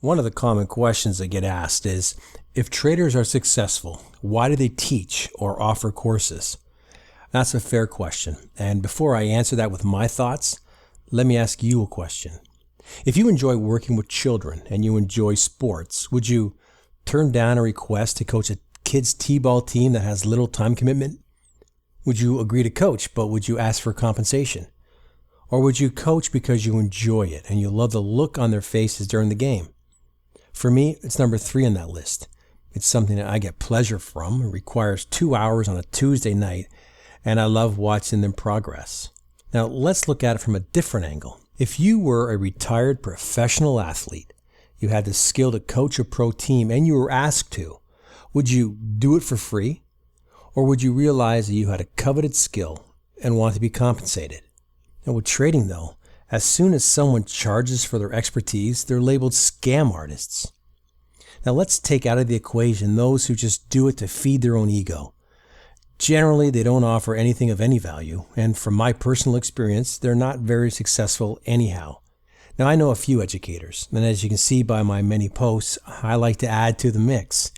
One of the common questions that get asked is, if traders are successful, why do they teach or offer courses? That's a fair question. And before I answer that with my thoughts, let me ask you a question. If you enjoy working with children and you enjoy sports, would you turn down a request to coach a kids' t-ball team that has little time commitment? Would you agree to coach, but would you ask for compensation? Or would you coach because you enjoy it and you love the look on their faces during the game? For me, it's number 3 on that list. It's something that I get pleasure from. It requires 2 hours on a Tuesday night, and I love watching them progress. Now, let's look at it from a different angle. If you were a retired professional athlete, you had the skill to coach a pro team, and you were asked to, would you do it for free? Or would you realize that you had a coveted skill and want to be compensated? Now, with trading, though, as soon as someone charges for their expertise, they're labeled scam artists. Now, let's take out of the equation those who just do it to feed their own ego. Generally, they don't offer anything of any value, and from my personal experience, they're not very successful anyhow. Now, I know a few educators, and as you can see by my many posts, I like to add to the mix.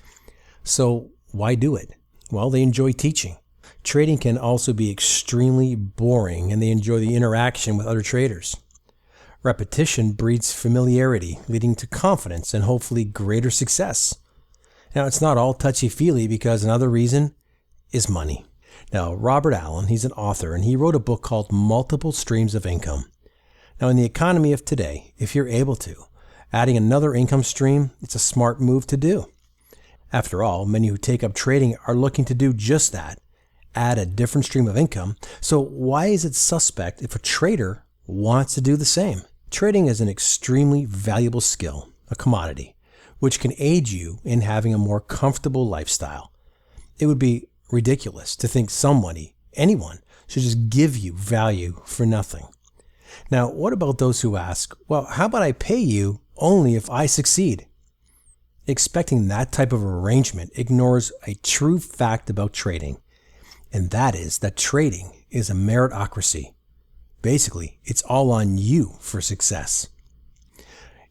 So, why do it? Well, they enjoy teaching. Trading can also be extremely boring, and they enjoy the interaction with other traders. Repetition breeds familiarity, leading to confidence and hopefully greater success. Now, it's not all touchy-feely because another reason is money. Now, Robert Allen, he's an author, and he wrote a book called Multiple Streams of Income. Now, in the economy of today, if you're able to, adding another income stream, it's a smart move to do. After all, many who take up trading are looking to do just that, add a different stream of income. So why is it suspect if a trader wants to do the same? Trading is an extremely valuable skill, a commodity, which can aid you in having a more comfortable lifestyle. It would be ridiculous to think anyone, should just give you value for nothing. Now, what about those who ask, well, how about I pay you only if I succeed? Expecting that type of arrangement ignores a true fact about trading, and that is that trading is a meritocracy. Basically, it's all on you for success.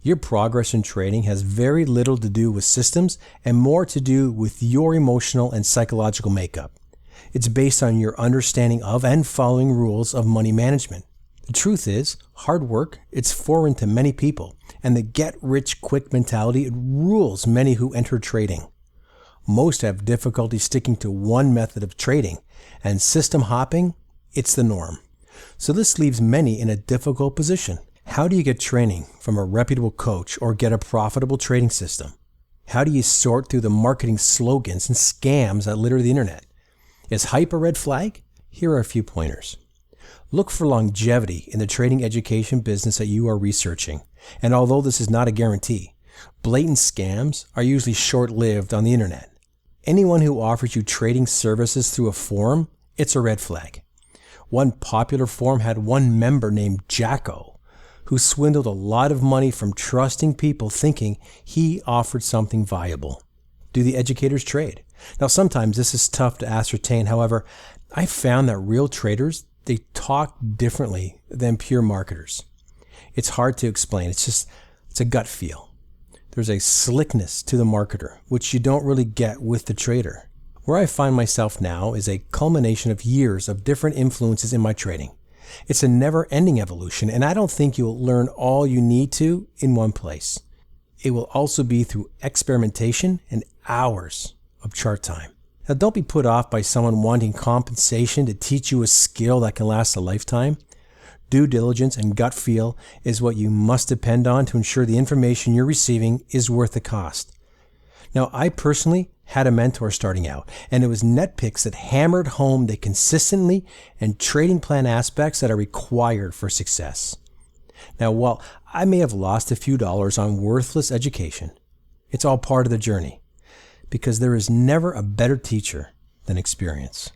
Your progress in trading has very little to do with systems and more to do with your emotional and psychological makeup. It's based on your understanding of and following rules of money management. The truth is, hard work, it's foreign to many people, and the get-rich-quick mentality, it rules many who enter trading. Most have difficulty sticking to one method of trading, and system hopping, it's the norm. So this leaves many in a difficult position. How do you get training from a reputable coach or get a profitable trading system? How do you sort through the marketing slogans and scams that litter the internet? Is hype a red flag? Here are a few pointers. Look for longevity in the trading education business that you are researching. And although this is not a guarantee, blatant scams are usually short-lived on the internet. Anyone who offers you trading services through a forum, it's a red flag. One popular forum had one member named Jacko, who swindled a lot of money from trusting people thinking he offered something valuable. Do the educators trade? Now, sometimes this is tough to ascertain. However, I found that real traders, they talk differently than pure marketers. It's hard to explain. It's a gut feel. There's a slickness to the marketer, which you don't really get with the trader. Where I find myself now is a culmination of years of different influences in my trading. It's a never-ending evolution, and I don't think you'll learn all you need to in one place. It will also be through experimentation and hours of chart time. Now, don't be put off by someone wanting compensation to teach you a skill that can last a lifetime. Due diligence and gut feel is what you must depend on to ensure the information you're receiving is worth the cost. Now, I personally had a mentor starting out, and it was NetPicks that hammered home the consistently and trading plan aspects that are required for success. Now, while I may have lost a few dollars on worthless education, it's all part of the journey, because there is never a better teacher than experience.